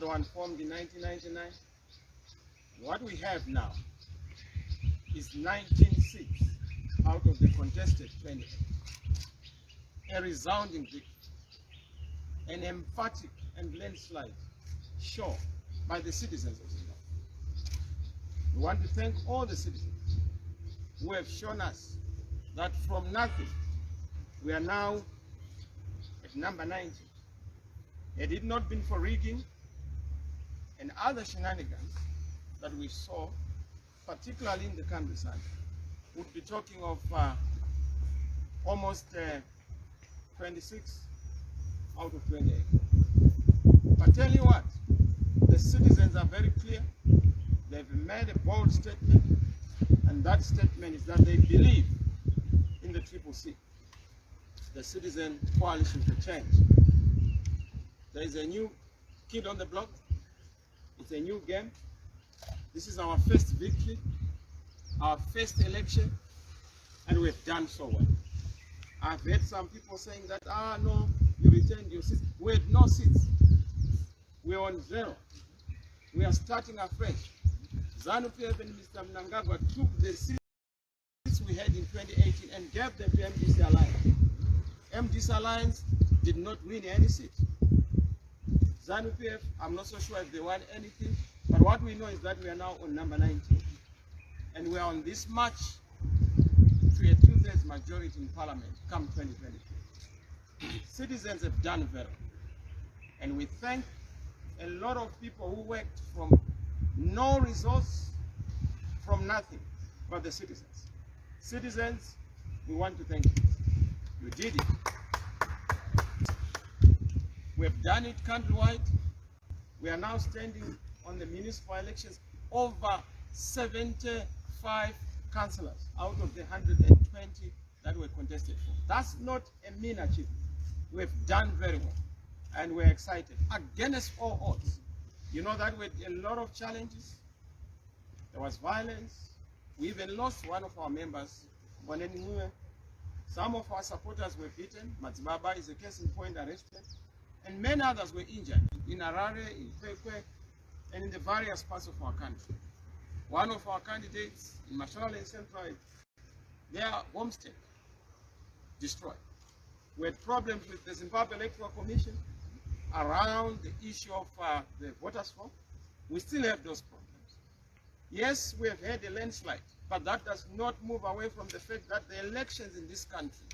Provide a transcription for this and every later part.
the one formed in 1999. What we have now is 19 seats out of the contested 28. A resounding victory, an emphatic and landslide show by the citizens of Zimbabwe. We want to thank all the citizens who have shown us that from nothing, we are now at number 90. Had it not been for rigging and other shenanigans that we saw, particularly in the countryside, we'd be talking of almost 26 out of 28. But tell you what, the citizens are very clear. They've made a bold statement, and that statement is that they believe in the CCC, the Citizen Coalition for Change. There is a new kid on the block. It's a new game. This is our first victory, our first election, and we've done so well. I've heard some people saying that, no, you returned your seats. We had no seats. We're on zero. We are starting afresh. ZANU-PF and Mr. Mnangagwa took the seats we had in 2018 and gave them to MDC Alliance. MDC Alliance did not win any seat. ZANU-PF, I'm not so sure if they won anything, but what we know is that we are now on number 19. And we are on this march to a 2/3 majority in Parliament come 2023. Citizens have done very well. And we thank a lot of people who worked from no resource, from nothing, but the citizens. Citizens, we want to thank you. You did it. We have done it countrywide. We are now standing on the municipal elections, over 75 councillors out of the 120 that were contested for. That's not a mean achievement. We've done very well, and we're excited. Against all odds, you know that we had a lot of challenges. There was violence. We even lost one of our members, Boneni. Some of our supporters were beaten. Matsibaba is a case in point, arrested. And many others were injured in Harare, in Kwekwe, and in the various parts of our country. One of our candidates in Mashonaland and Central, their homestead destroyed. We had problems with the Zimbabwe Electoral Commission around the issue of the voters' form. We still have those problems. Yes, we have had a landslide, but that does not move away from the fact that the elections in this country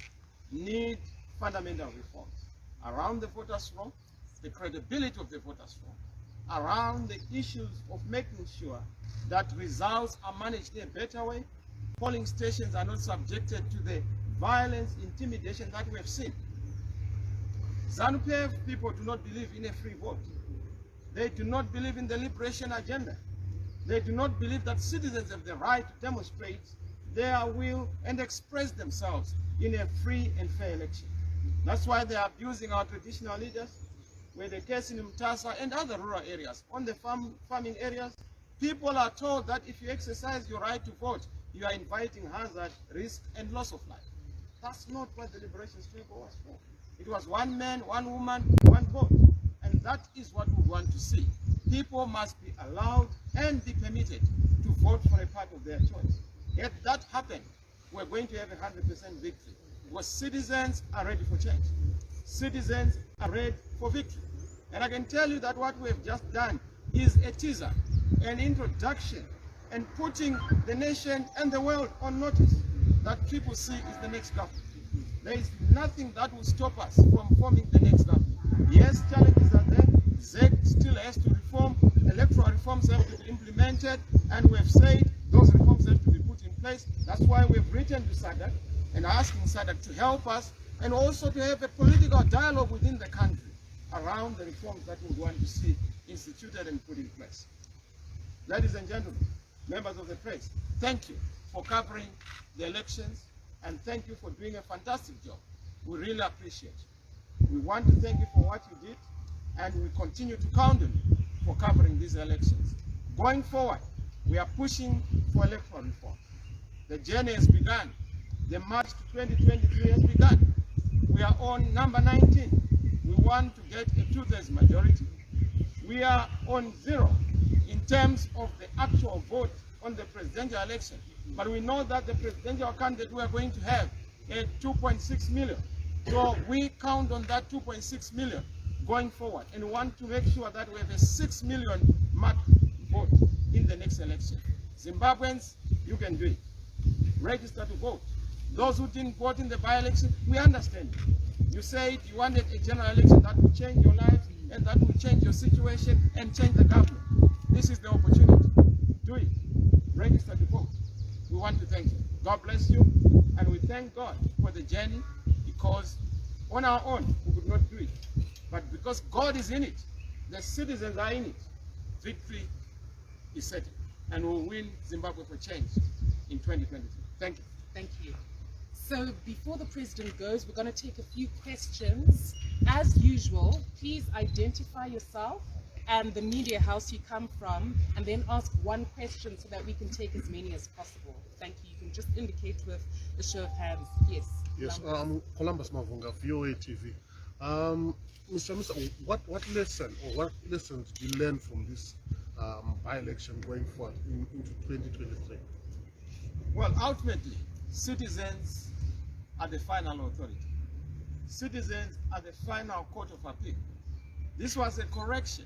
need fundamental reforms around the voters' roll, the credibility of the voters' roll, around the issues of making sure that results are managed in a better way, polling stations are not subjected to the violence, intimidation that we have seen. ZANU-PF people do not believe in a free vote. They do not believe in the liberation agenda. They do not believe that citizens have the right to demonstrate their will and express themselves in a free and fair election. That's why they are abusing our traditional leaders, where the case in Mtasa and other rural areas. On the farming areas, people are told that if you exercise your right to vote, you are inviting hazard, risk, and loss of life. That's not what the liberation struggle was for. It was one man, one woman, one vote. And that is what we want to see. People must be allowed and be permitted to vote for a part of their choice. If that happened, we're going to have a 100% victory. Because citizens are ready for change. Citizens are ready for victory. And I can tell you that what we have just done is a teaser, an introduction, and putting the nation and the world on notice that CCC is the next government. There is nothing that will stop us from forming the next government. Yes, challenges are there. ZEC still has to reform. Electoral reforms have to be implemented. And we have said those reforms have to be put in place. That's why we've written to SADC and asking SADC to help us, and also to have a political dialogue within the country around the reforms that we want to see instituted and put in place. Ladies and gentlemen, members of the press, thank you for covering the elections, and thank you for doing a fantastic job. We really appreciate it. We want to thank you for what you did, and we continue to count on you for covering these elections. Going forward, we are pushing for electoral reform. The journey has begun. The march to 2023 has begun. We are on number 19. We want to get a 2/3 majority. we are on zero in terms of the actual vote on the presidential election. But we know that the presidential candidate we are going to have at 2.6 million. So we count on that 2.6 million going forward and want to make sure that we have a 6 million mark vote in the next election. Zimbabweans, you can do it. Register to vote. Those who didn't vote in the by-election, we understand. You said you wanted a general election that would change your lives and that would change your situation and change the government. This is the opportunity. Do it. Register to vote. We want to thank you. God bless you. And we thank God for the journey, because on our own, we could not do it. But because God is in it, the citizens are in it, victory is certain. And we'll win Zimbabwe for change in 2023. Thank you. Thank you. So before the president goes, we're going to take a few questions. As usual, please identify yourself and the media house you come from, and then ask one question so that we can take as many as possible. Thank you. You can just indicate with a show of hands. Yes. Yes, Columbus Mavunga, VOA TV. Mr. what lesson or what lessons did you learn from this by-election going forward into 2023? Well, ultimately, citizens are the final authority. Citizens are the final court of appeal. This was a correction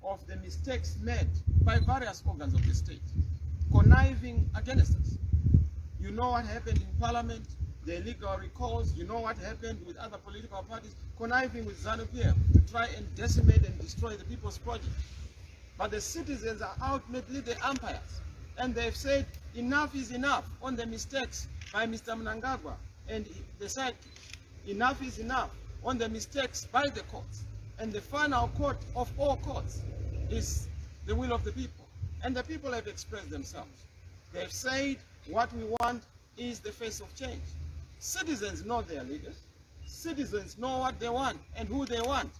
of the mistakes made by various organs of the state, conniving against us. You know what happened in Parliament, the illegal recalls. You know what happened with other political parties, conniving with ZANU-PF to try and decimate and destroy the People's Project. But the citizens are ultimately the umpires, and they've said enough is enough on the mistakes by Mr. Mnangagwa, and they said enough is enough on the mistakes by the courts. And the final court of all courts is the will of the people. And the people have expressed themselves. They've said what we want is the face of change. Citizens know their leaders. Citizens know what they want and who they want.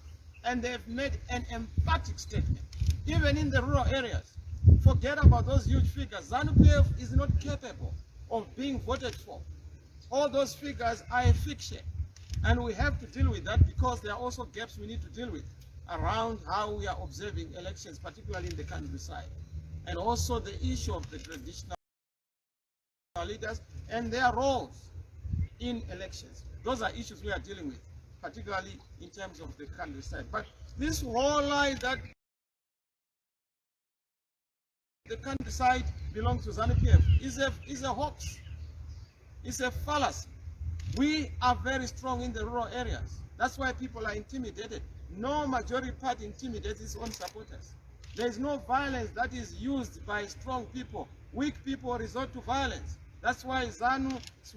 And they've made an emphatic statement. Even in the rural areas, forget about those huge figures. ZANU-PF is not capable of being voted for. All those figures are a fiction. And we have to deal with that, because there are also gaps we need to deal with around how we are observing elections, particularly in the countryside. And also the issue of the traditional leaders and their roles in elections. Those are issues we are dealing with, particularly in terms of the countryside. But this whole lie that the countryside belongs to ZANU-PF is a hoax. It's a fallacy. We are very strong in the rural areas. That's why people are intimidated. No majority party intimidates its own supporters. There is no violence that is used by strong people. Weak people resort to violence. That's why ZANU's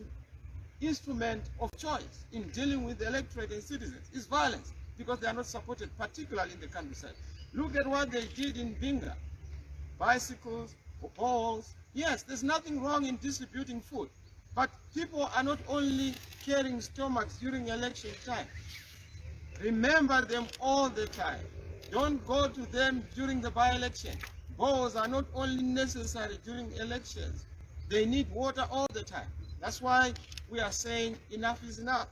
instrument of choice in dealing with the electorate and citizens is violence, because they are not supported, particularly in the countryside. Look at what they did in Binga. Bicycles, balls. Yes, there's nothing wrong in distributing food. But people are not only carrying stomachs during election time. Remember them all the time. Don't go to them during the by-election. Balls are not only necessary during elections. They need water all the time. That's why we are saying enough is enough.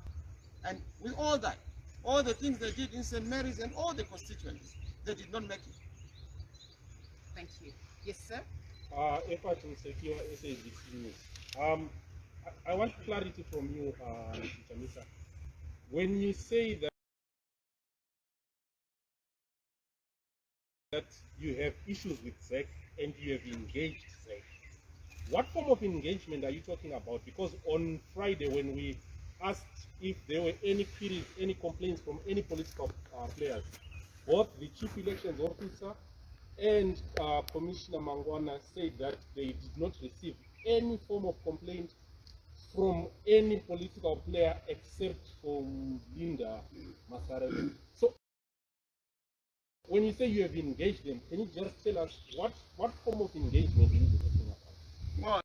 And with all that, all the things they did in St. Mary's and all the constituencies, they did not make it. Thank you. Yes, sir? Effort to secure SABC News. I want clarity from you, Mr. Misa. When you say that you have issues with ZEC and you have engaged ZEC, what form of engagement are you talking about? Because on Friday, when we asked if there were any queries, any complaints from any political players, both the chief elections officer and Commissioner Mangwana said that they did not receive any form of complaint from any political player except from Linda Masarele. So when you say you have engaged them, can you just tell us what form of engagement are you talking about? Well,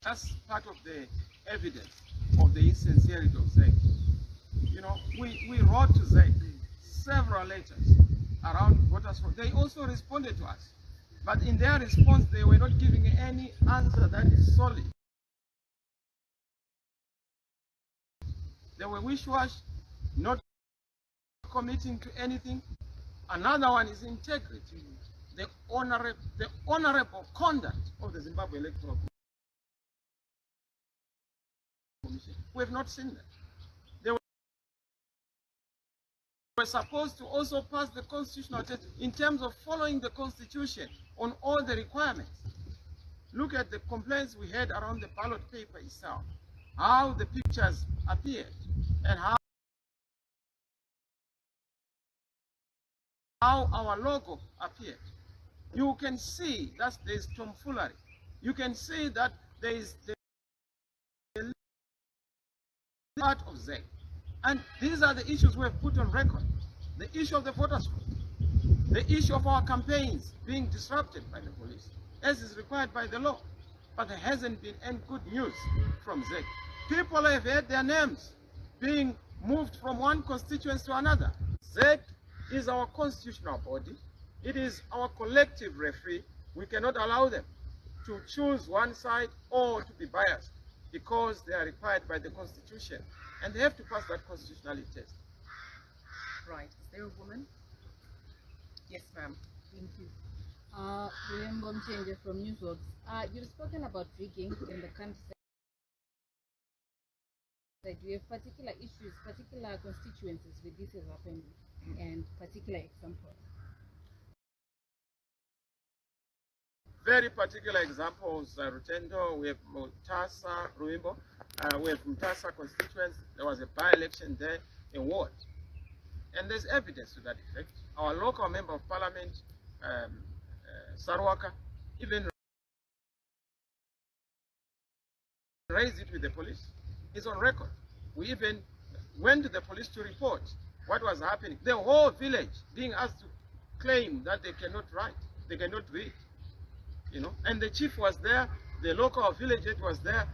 that's part of the evidence of the insincerity of ZEC. You know, we wrote to ZEC several letters around voters. They also responded to us. But in their response, they were not giving any answer that is solid. They were wish-wash. not committing to anything. Another one is integrity, the honorable conduct of the Zimbabwe Electoral Commission. We have not seen that. They were supposed to also pass the constitutional test in terms of following the constitution on all the requirements. Look at the complaints we had around the ballot paper itself, how the pictures appeared, and how our logo appeared. You can see that there is tomfoolery. You can see that there is the part of ZEC. And these are the issues we have put on record. The issue of the voters' vote, the issue of our campaigns being disrupted by the police, as is required by the law. But there hasn't been any good news from ZEC. People have had their names being moved from one constituency to another. ZEC is our constitutional body. It is our collective referee. We cannot allow them to choose one side or to be biased because they are required by the Constitution. And they have to pass that constitutionality test. Right. Is there a woman? Yes, ma'am. Thank you. Remember Mchenje from Newsworks. You've spoken about rigging in the countryside. We have particular issues, particular constituencies where this has happened, and particular examples. Very particular examples, Rutendo, we have Mutasa, Ruimbo, we have Mutasa constituency. There was a by-election there, a ward. And there's evidence to that effect. Our local member of parliament, Sarwaka, even raised it with the police. It's on record. We even went to the police to report what was happening. The whole village being asked to claim that they cannot write, they cannot read. You know, and the chief was there, the local village head was there,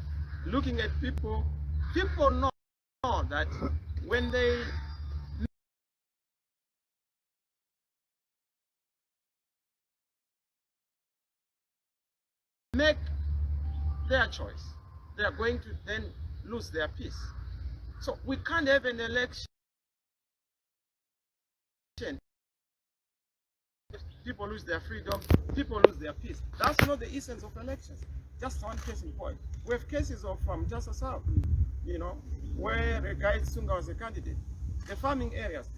looking at people. People know that when they make their choice, they are going to then lose their peace. So we can't have an election. People lose their freedom, people lose their peace. That's not the essence of elections. Just one case in point. We have cases of Jasa South, you know, where a guy Sunga was a candidate. The farming areas,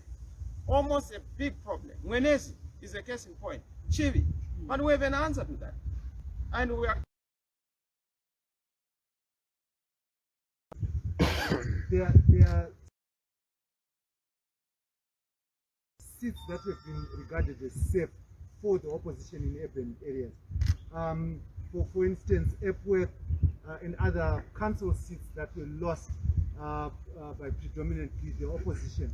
almost a big problem. Mwenezi is a case in point. Chivi. But we have an answer to that. And we are there are seats that have been regarded as safe for the opposition in urban areas. For instance, Epworth and other council seats that were lost by predominantly the opposition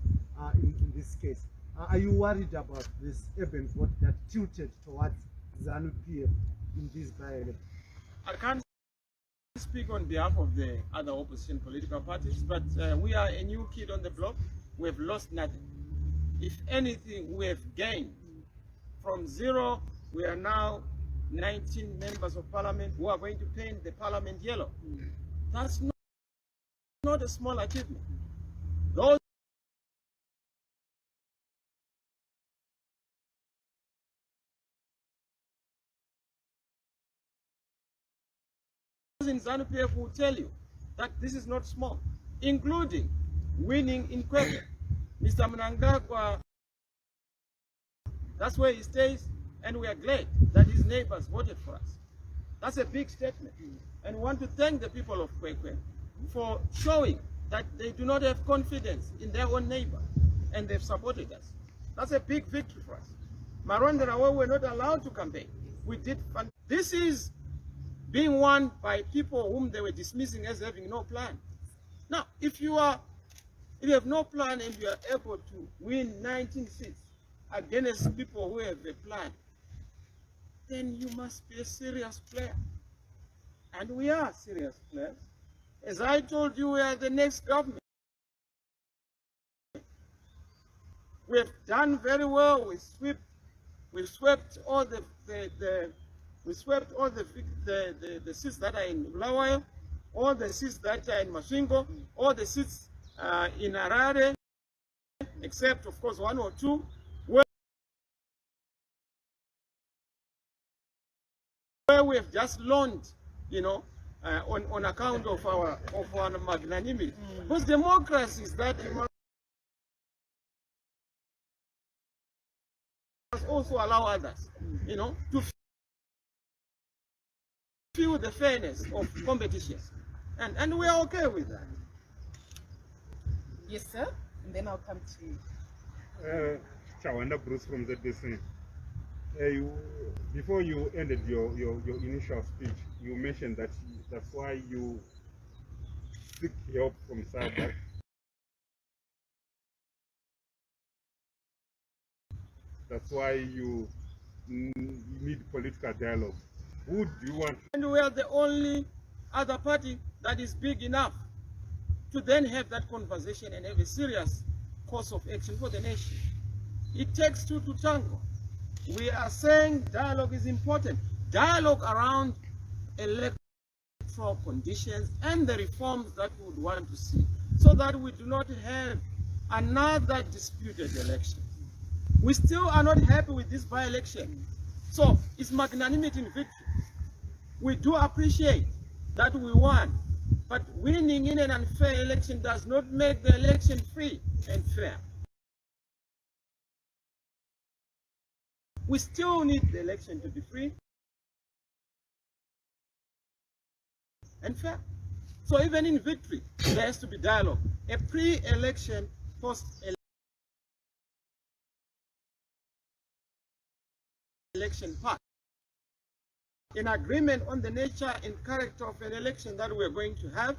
in this case. Are you worried about this urban vote that tilted towards ZANU-PF in this by-election? I can't speak on behalf of the other opposition political parties, but we are a new kid on the block. We have lost nothing. If anything, we have gained. From zero, we are now 19 members of parliament who are going to paint the parliament yellow. That's not a small achievement. Those in ZANU-PF will tell you that this is not small, including winning in Kwekwe. Mr. Mnangagwa, that's where he stays, and we are glad that his neighbors voted for us. That's a big statement. And we want to thank the people of Kwekwe for showing that they do not have confidence in their own neighbor, and they've supported us. That's a big victory for us. Marondera, where we're not allowed to campaign, we did fun. This is being won by people whom they were dismissing as having no plan. Now, if you have no plan and you are able to win 19 seats against people who have a plan, then you must be a serious player. And we are serious players. As I told you, we are the next government. We have done very well. We swept all the seats that are in Bulawayo, all the seats that are in Masvingo, all the seats in Harare, except of course one or two where we have just loaned, on account of our magnanimity. Because democracy is that you must also allow others, to feel the fairness of competition. And we are okay with that. Yes, sir. And then I'll come to you. Chawanda Bruce from ZBC. Before you ended your initial speech, you mentioned that that's why you seek help from SADC. That's why you need political dialogue. Who do you want? And we are the only other party that is big enough to then have that conversation and have a serious course of action for the nation. It takes two to tango. We are saying dialogue is important. Dialogue around electoral conditions and the reforms that we would want to see, so that we do not have another disputed election. We still are not happy with this by-election. So it's magnanimity in victory. We do appreciate that we won, but winning in an unfair election does not make the election free and fair. We still need the election to be free and fair. So even in victory, there has to be dialogue. A pre-election, post-election part. An agreement on the nature and character of an election that we're going to have.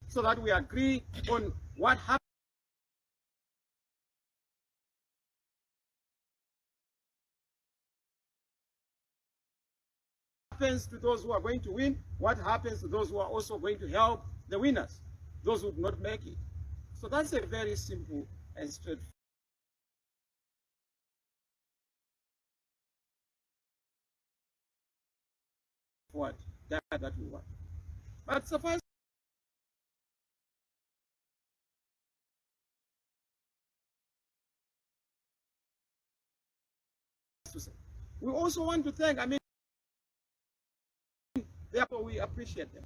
So that we agree on what happens to those who are going to win, what happens to those who are also going to help the winners, those who do not make it. So that's a very simple and straightforward that we want. But suffice to say, we also want to thank, therefore we appreciate them.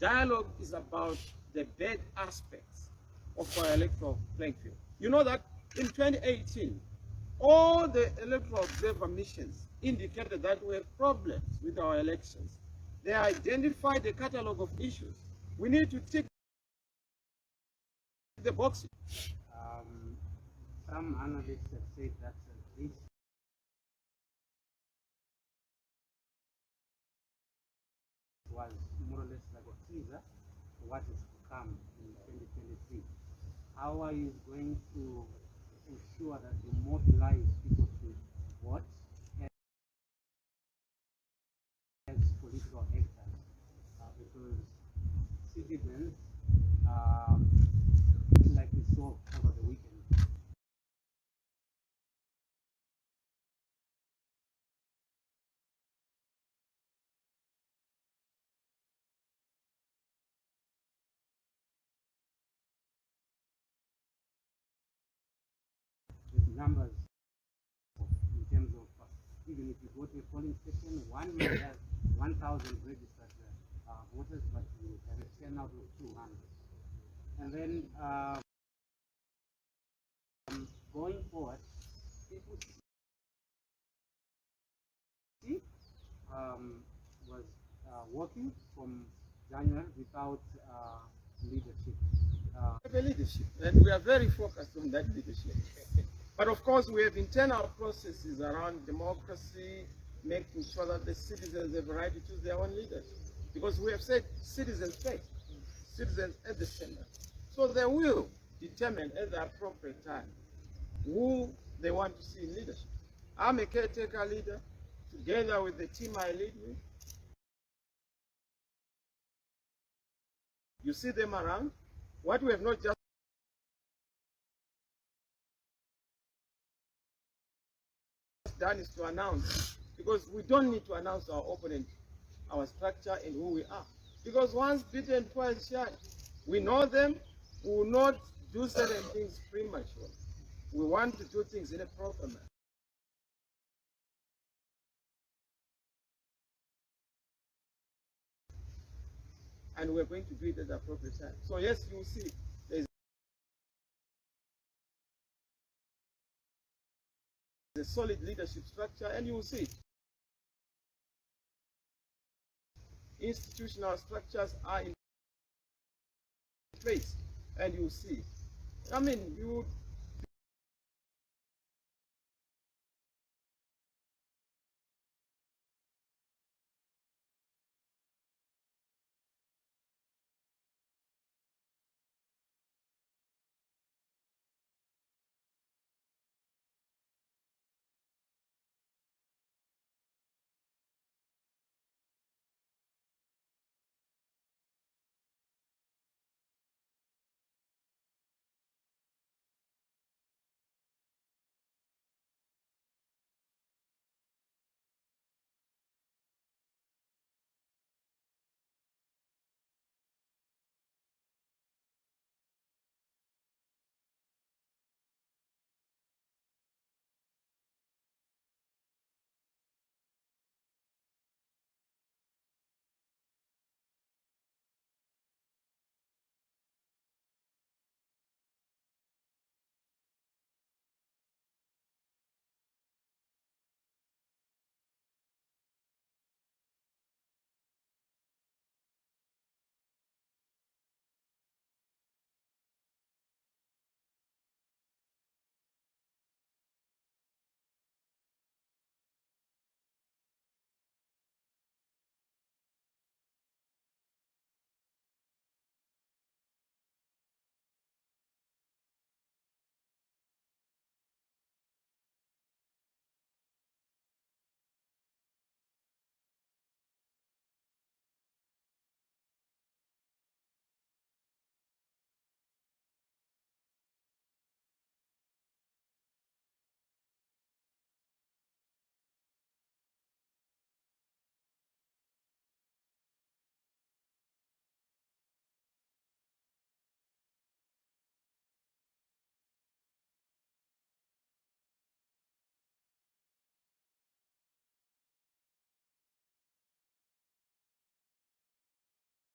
Dialogue is about the bad aspects of our electoral playing field. You know that in 2018, all the electoral observer missions indicated that we have problems with our elections. They identified a catalog of issues. We need to tick the boxes. Some analysts have said that this was more or less like a teaser for what is to come in 2023. How are you going to ensure that you mobilize people to vote as political actors? Because citizens, like we saw over the weekend, with numbers in terms of even if you go to a polling station, one may have 1,000 registered voters, but you have a turnout of 200. And then going forward, people see was working from January without leadership. The leadership, and we are very focused on that leadership. But of course, we have internal processes around democracy, making sure that the citizens have the right to choose their own leaders. Because we have said citizens first, citizens at the center. So they will determine at the appropriate time who they want to see in leadership. I'm a caretaker leader, together with the team I lead with. You see them around. What we have not just done is to announce, because we don't need to announce our opponent, our structure, and who we are. Because once bitten, twice shy. We know them. We will not do certain things prematurely. We want to do things in a proper manner. And we're going to do it at the appropriate time. So yes, you will see there's a solid leadership structure, and you will see it. Institutional structures are in place, and you will see it. I mean, you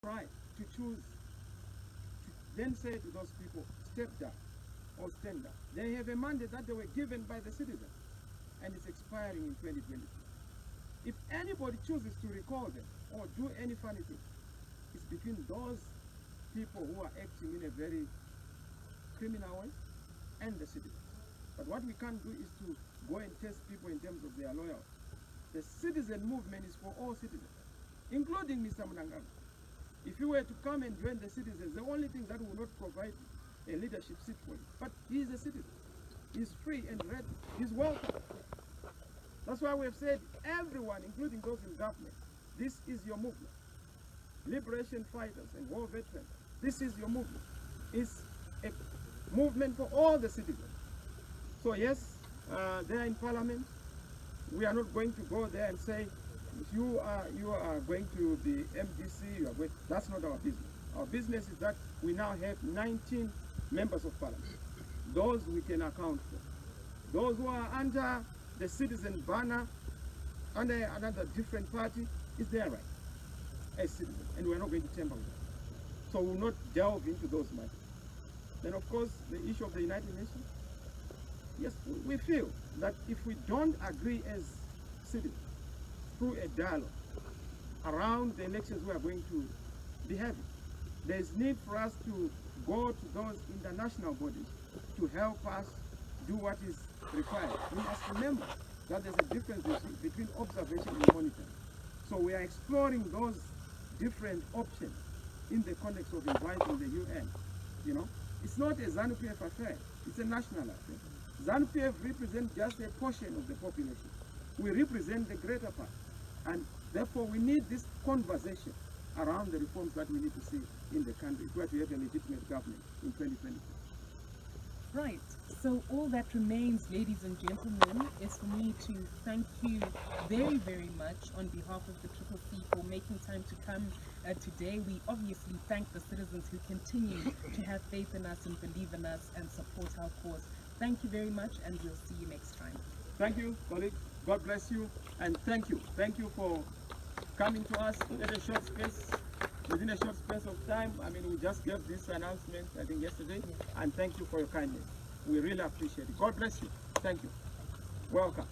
right to choose, to then say to those people, step down or stand down. They have a mandate that they were given by the citizens, and it's expiring in 2023. If anybody chooses to recall them or do any funny thing, it's between those people who are acting in a very criminal way and the citizens. But what we can't do is to go and test people in terms of their loyalty. The citizen movement is for all citizens, including Mr. Mnangagwa. If you were to come and join the citizens, the only thing that will not provide a leadership seat for you, but he is a citizen. He's free and ready. He's welcome. That's why we have said everyone, including those in government, this is your movement. Liberation fighters and war veterans, this is your movement. It's a movement for all the citizens. So yes, they're in parliament. We are not going to go there and say, if you are going to the MDC, you are going. That's not our business. Our business is that we now have 19 members of parliament. Those we can account for. Those who are under the citizen banner, under another different party, is their right as citizens, and we're not going to tamper with that. So we'll not delve into those matters. Then of course, the issue of the United Nations. Yes, we feel that if we don't agree as citizens through a dialogue around the elections we are going to be having, there is need for us to go to those international bodies to help us do what is required. We must remember that there's a difference between observation and monitoring. So we are exploring those different options in the context of inviting the UN. You know, it's not a ZANU-PF affair, it's a national affair. ZANU-PF represents just a portion of the population. We represent the greater part. And therefore we need this conversation around the reforms that we need to see in the country if we are to have a legitimate government in 2024. Right. So all that remains, ladies and gentlemen, is for me to thank you very, very much on behalf of the CCC for making time to come today. We obviously thank the citizens who continue to have faith in us and believe in us and support our cause. Thank you very much, and we'll see you next time. Thank you, colleagues. God bless you, and thank you. Thank you for coming to us within a short space of time. I mean, we just gave this announcement, I think, yesterday, and thank you for your kindness. We really appreciate it. God bless you. Thank you. Welcome.